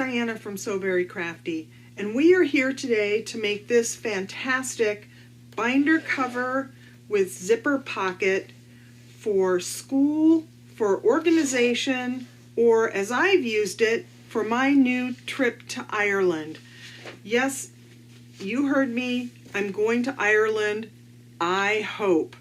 Diana from So Very Crafty, and we are here today to make this fantastic binder cover with zipper pocket for school, for organization, or as I've used it, for my new trip to Ireland. Yes, you heard me, I'm going to Ireland, I hope.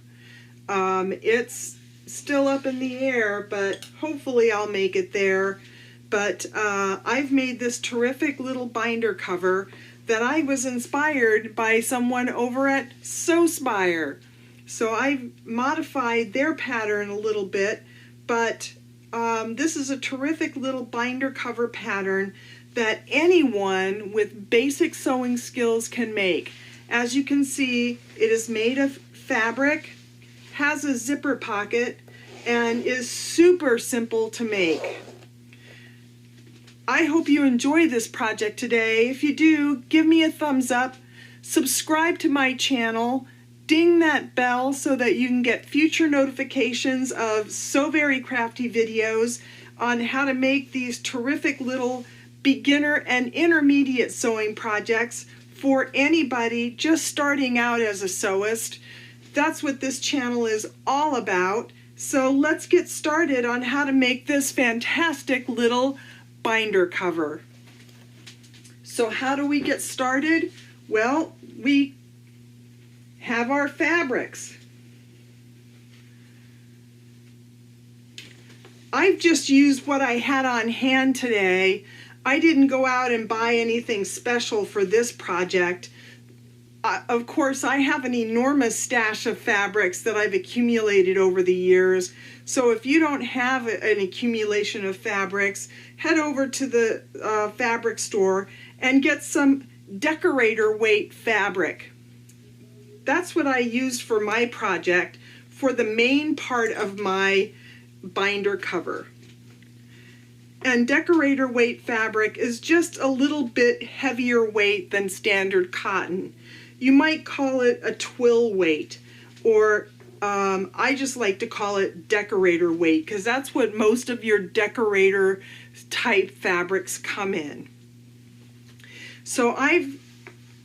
It's still up in the air, but hopefully I'll make it there. But I've made this terrific little binder cover that I was inspired by someone over at Sewspire. So I've modified their pattern a little bit, but this is a terrific little binder cover pattern that anyone with basic sewing skills can make. As you can see, it is made of fabric, has a zipper pocket, and is super simple to make. I hope you enjoy this project today. If you do, give me a thumbs up, subscribe to my channel, ding that bell so that you can get future notifications of So Very Crafty videos on how to make these terrific little beginner and intermediate sewing projects for anybody just starting out as a sewist. That's what this channel is all about. So let's get started on how to make this fantastic little binder cover. So how do we get started? Well, we have our fabrics. I've just used what I had on hand today. I didn't go out and buy anything special for this project. Of course, I have an enormous stash of fabrics that I've accumulated over the years. So if you don't have an accumulation of fabrics, head over to the fabric store and get some decorator weight fabric. That's what I used for my project for the main part of my binder cover. And decorator weight fabric is just a little bit heavier weight than standard cotton. You might call it a twill weight, or I just like to call it decorator weight because that's what most of your decorator type fabrics come in. So I've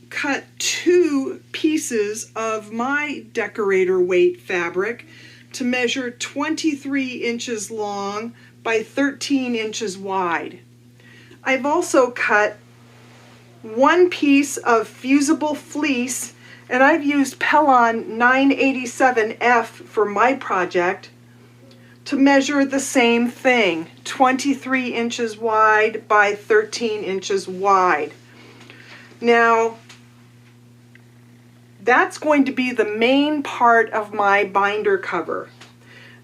cut 2 pieces of my decorator weight fabric to measure 23 inches long by 13 inches wide. I've also cut 1 piece of fusible fleece, and I've used Pellon 987F for my project to measure the same thing, 23 inches wide by 13 inches wide. Now, that's going to be the main part of my binder cover.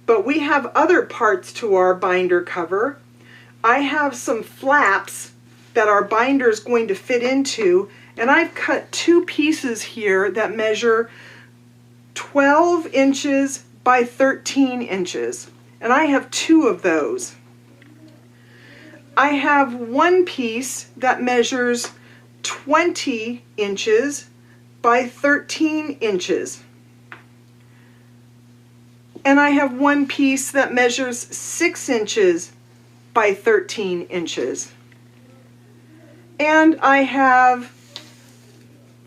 But we have other parts to our binder cover. I have some flaps that our binder is going to fit into, and I've cut 2 pieces here that measure 12 inches by 13 inches, and I have 2 of those. I have 1 piece that measures 20 inches by 13 inches. And I have 1 piece that measures 6 inches by 13 inches. And I have,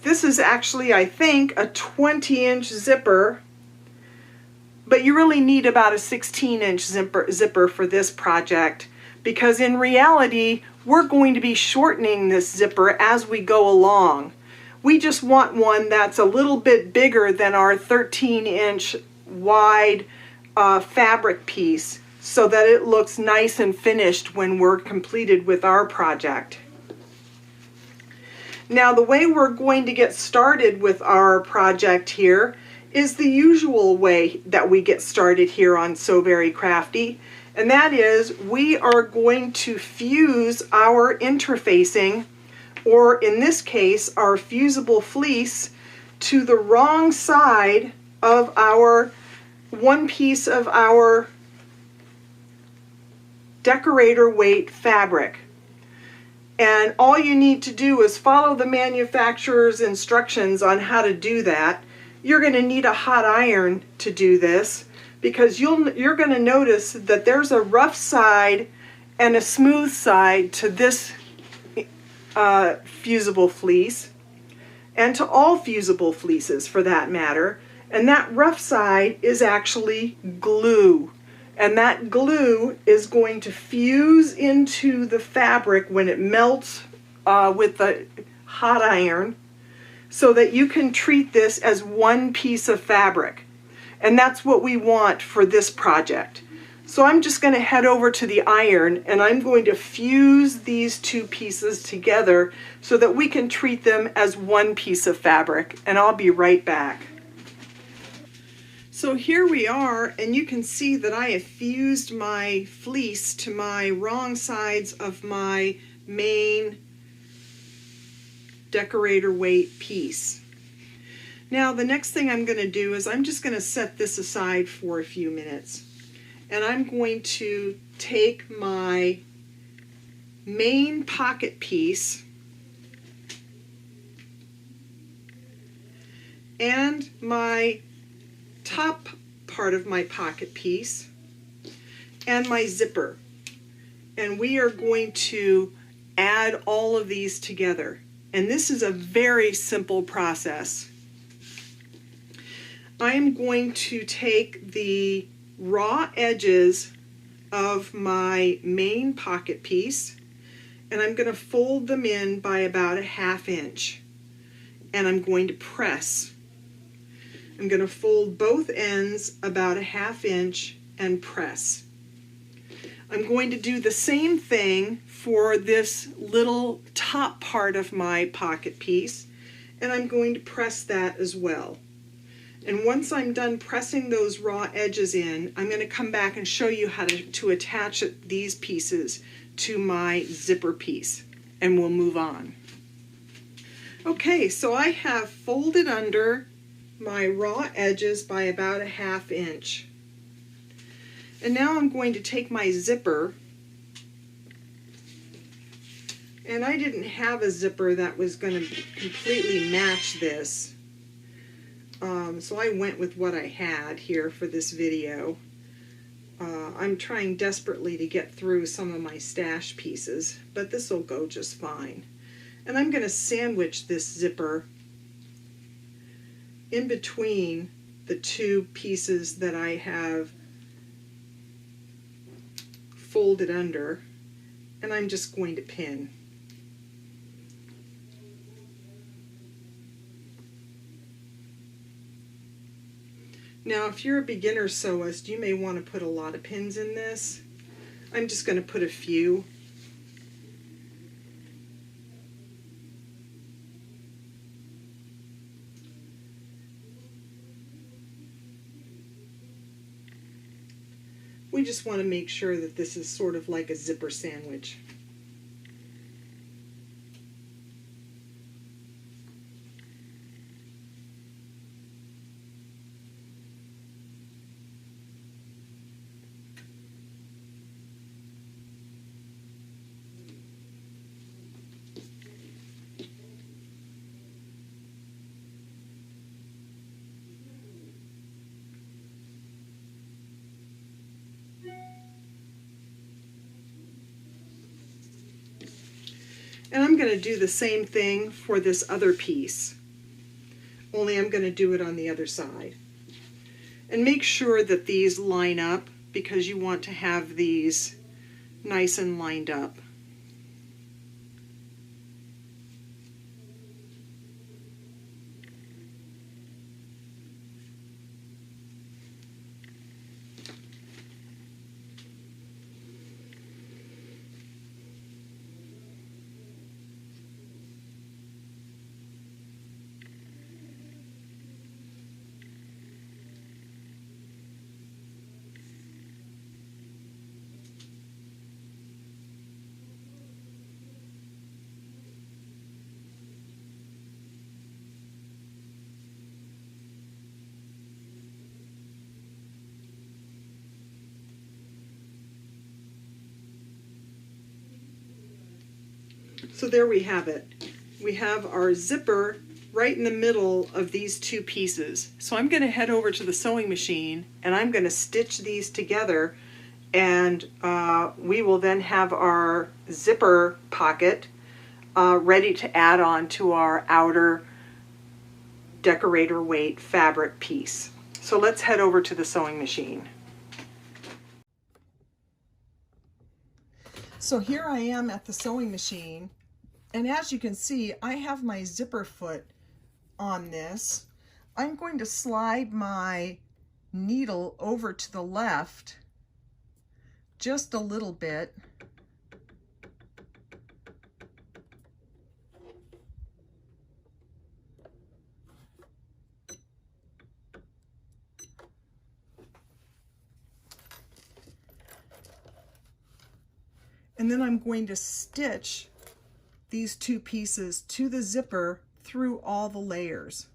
this is actually, I think, a 20-inch zipper, but you really need about a 16-inch zipper for this project, because in reality, we're going to be shortening this zipper as we go along. We just want one that's a little bit bigger than our 13-inch wide fabric piece so that it looks nice and finished when we're completed with our project. Now, the way we're going to get started with our project here is the usual way that we get started here on So Very Crafty, and that is we are going to fuse our interfacing, or in this case, our fusible fleece, to the wrong side of our 1 piece of our decorator weight fabric. And all you need to do is follow the manufacturer's instructions on how to do that. You're going to need a hot iron to do this, because you're going to notice that there's a rough side and a smooth side to this fusible fleece, and to all fusible fleeces for that matter. And that rough side is actually glue. And that glue is going to fuse into the fabric when it melts with the hot iron, so that you can treat this as one piece of fabric. And that's what we want for this project. So I'm just going to head over to the iron and I'm going to fuse these two pieces together so that we can treat them as one piece of fabric. And I'll be right back. So here we are, and you can see that I have fused my fleece to my wrong sides of my main decorator weight piece. Now the next thing I'm going to do is I'm just going to set this aside for a few minutes, and I'm going to take my main pocket piece and my top part of my pocket piece and my zipper, and we are going to add all of these together. And this is a very simple process. I am going to take the raw edges of my main pocket piece and I'm going to fold them in by about a 1/2 inch, and I'm going to press. I'm going to fold both ends about a 1/2 inch and press. I'm going to do the same thing for this little top part of my pocket piece, and I'm going to press that as well. And once I'm done pressing those raw edges in, I'm going to come back and show you how to attach these pieces to my zipper piece, and we'll move on. Okay, so I have folded under my raw edges by about a 1/2 inch. And now I'm going to take my zipper, and I didn't have a zipper that was going to completely match this. So I went with what I had here for this video. I'm trying desperately to get through some of my stash pieces, but this will go just fine. And I'm going to sandwich this zipper in between the two pieces that I have folded under, and I'm just going to pin. Now, if you're a beginner sewist, you may want to put a lot of pins in this. I'm just going to put a few. We just want to make sure that this is sort of like a zipper sandwich. And I'm going to do the same thing for this other piece, only I'm going to do it on the other side. And make sure that these line up, because you want to have these nice and lined up. So there we have it. We have our zipper right in the middle of these two pieces. So I'm going to head over to the sewing machine and I'm going to stitch these together, and we will then have our zipper pocket ready to add on to our outer decorator weight fabric piece. So let's head over to the sewing machine. So here I am at the sewing machine, and as you can see, I have my zipper foot on this. I'm going to slide my needle over to the left just a little bit. And then I'm going to stitch these two pieces to the zipper through all the layers.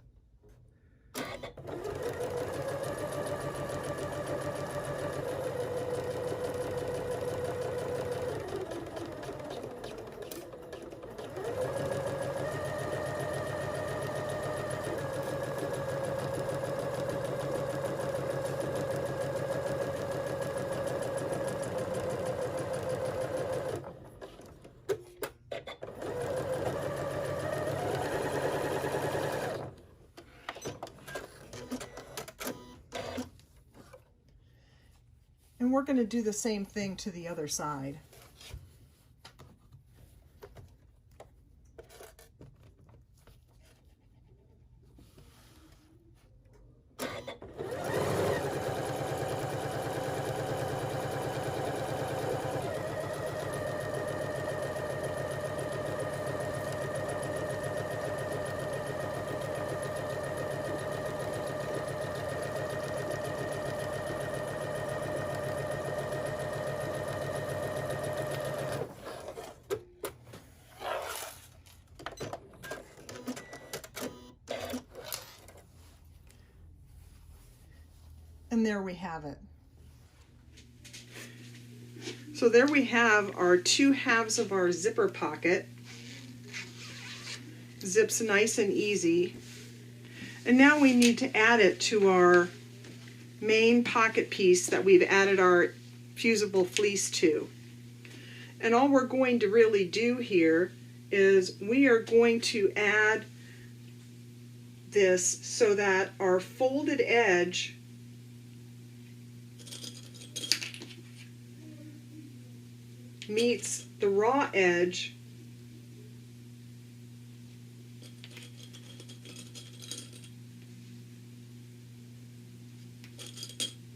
And we're going to do the same thing to the other side. And there we have it. So there we have our two halves of our zipper pocket. Zips nice and easy. And now we need to add it to our main pocket piece that we've added our fusible fleece to. And all we're going to really do here is we are going to add this so that our folded edge meets the raw edge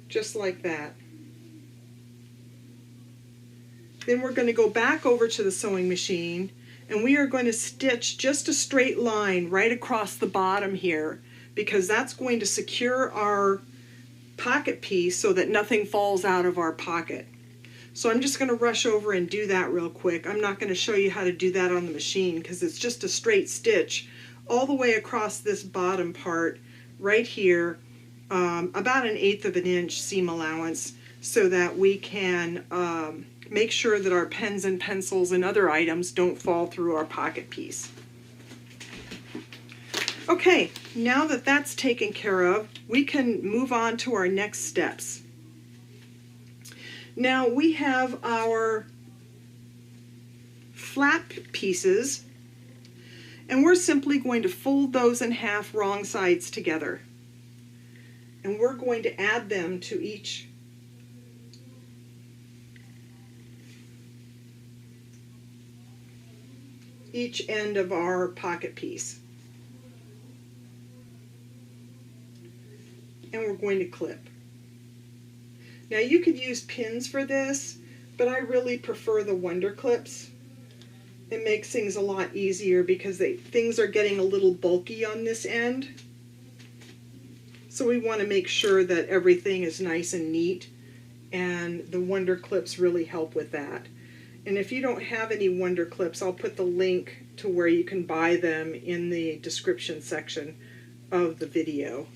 just like that. Then we're going to go back over to the sewing machine and we are going to stitch just a straight line right across the bottom here, because that's going to secure our pocket piece so that nothing falls out of our pocket. So I'm just going to rush over and do that real quick. I'm not going to show you how to do that on the machine because it's just a straight stitch all the way across this bottom part right here, about 1/8 of an inch seam allowance, so that we can make sure that our pens and pencils and other items don't fall through our pocket piece. Okay, now that that's taken care of, we can move on to our next steps. Now we have our flap pieces, and we're simply going to fold those in half wrong sides together. And we're going to add them to each end of our pocket piece. And we're going to clip. Now you could use pins for this, but I really prefer the Wonder Clips. It makes things a lot easier because things are getting a little bulky on this end. So we want to make sure that everything is nice and neat, and the Wonder Clips really help with that. And if you don't have any Wonder Clips, I'll put the link to where you can buy them in the description section of the video.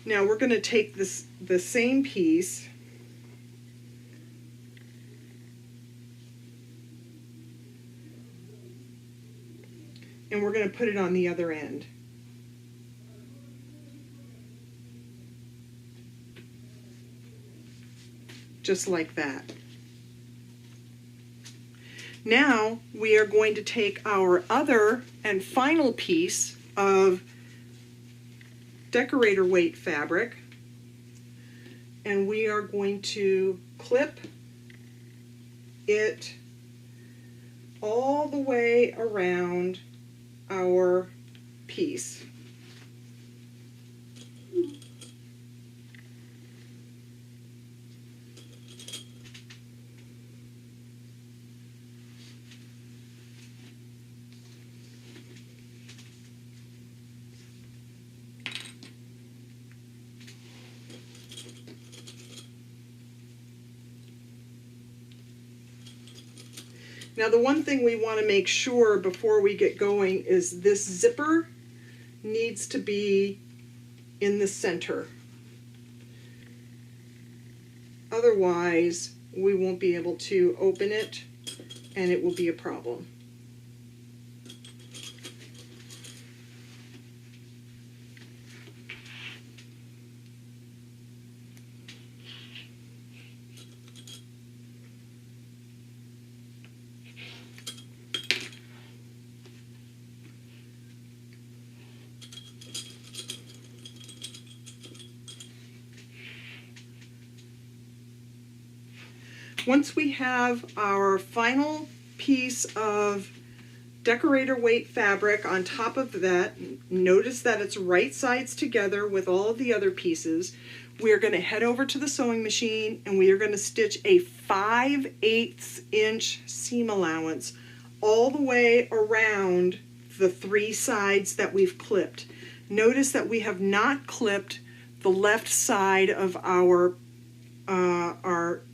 Now we're going to take the same piece and we're going to put it on the other end. just like that. Now we are going to take our other and final piece of decorator weight fabric, and we are going to clip it all the way around our piece. Now the one thing we want to make sure before we get going is this zipper needs to be in the center. Otherwise, we won't be able to open it and it will be a problem. Once we have our final piece of decorator weight fabric on top of that, notice that it's right sides together with all of the other pieces. We're going to head over to the sewing machine and we are going to stitch a 5/8 inch seam allowance all the way around the 3 sides that we've clipped. Notice that we have not clipped the left side of our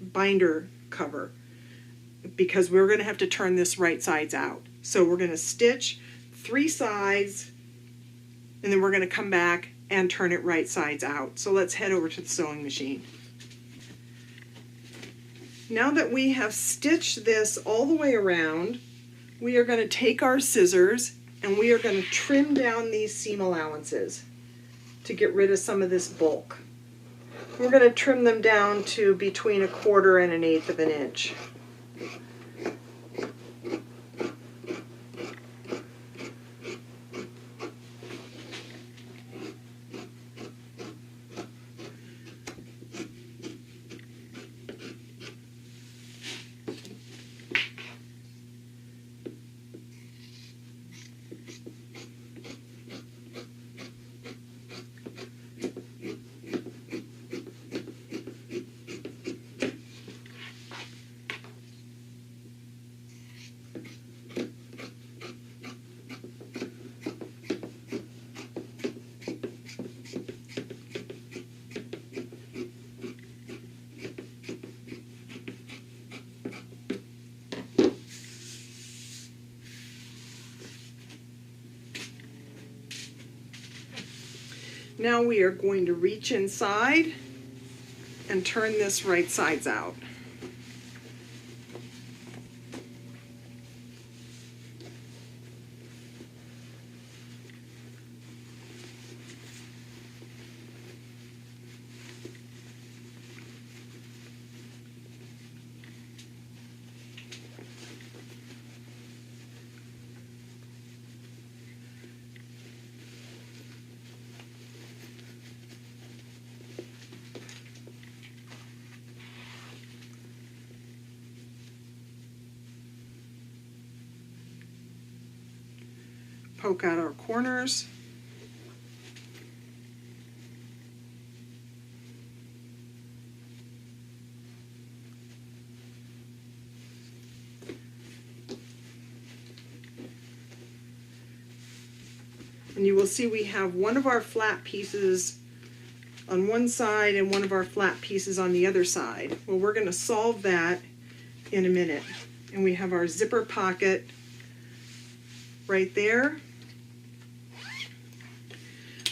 binder cover because we're going to have to turn this right sides out. So we're going to stitch 3 sides and then we're going to come back and turn it right sides out. So let's head over to the sewing machine. Now that we have stitched this all the way around, we are going to take our scissors and we are going to trim down these seam allowances to get rid of some of this bulk. We're going to trim them down to between 1/4 and 1/8 of an inch. Now we are going to reach inside and turn this right sides out. Poke out our corners. And you will see we have one of our flat pieces on one side and one of our flat pieces on the other side. Well, we're going to solve that in a minute. And we have our zipper pocket right there.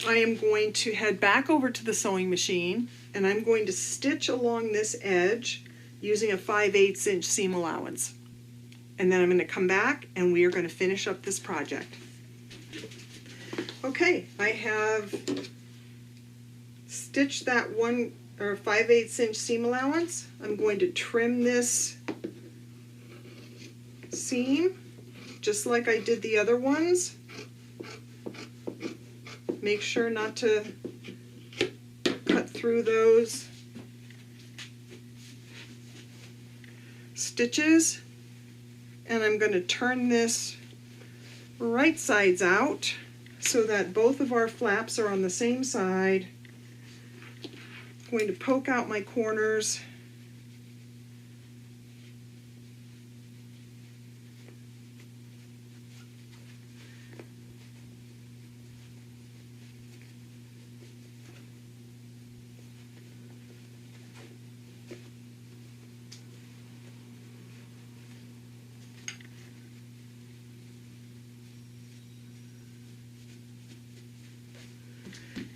I am going to head back over to the sewing machine and I'm going to stitch along this edge using a 5/8 inch seam allowance. And then I'm going to come back and we are going to finish up this project. Okay, I have stitched that one or 5/8 inch seam allowance. I'm going to trim this seam just like I did the other ones. Make sure not to cut through those stitches. And I'm going to turn this right sides out so that both of our flaps are on the same side. I'm going to poke out my corners.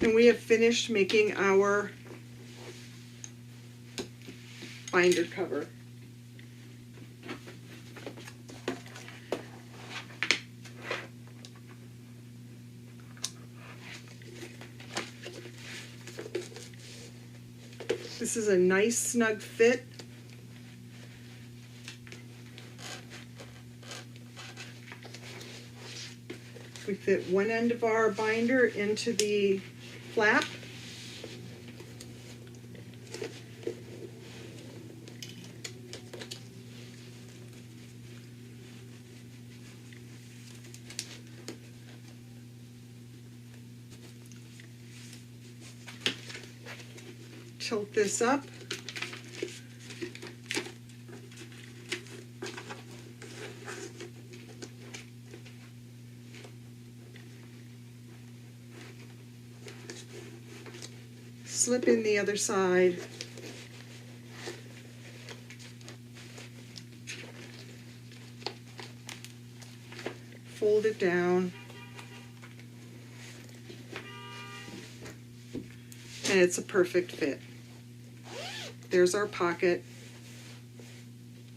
And we have finished making our binder cover. This is a nice snug fit. We fit one end of our binder into the flap. Tilt this up. Slip in the other side. Fold it down. And it's a perfect fit. There's our pocket.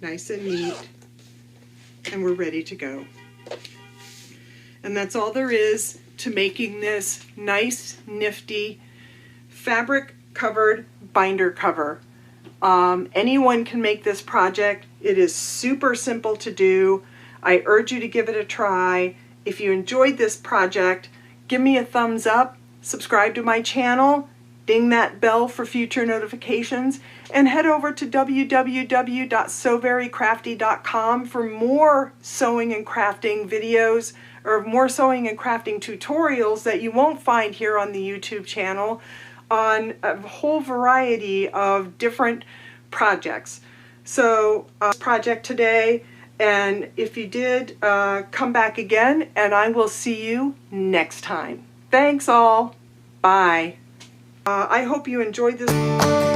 Nice and neat. And we're ready to go. And that's all there is to making this nice, nifty, fabric covered binder cover. Anyone can make this project. It is super simple to do. I urge you to give it a try. If you enjoyed this project, give me a thumbs up, subscribe to my channel, ding that bell for future notifications, and head over to www.sewverycrafty.com for more sewing and crafting videos, or more sewing and crafting tutorials that you won't find here on the YouTube channel, on a whole variety of different projects. So project today, and if you did, come back again, and I will see you next time. Thanks all. Bye. I hope you enjoyed this.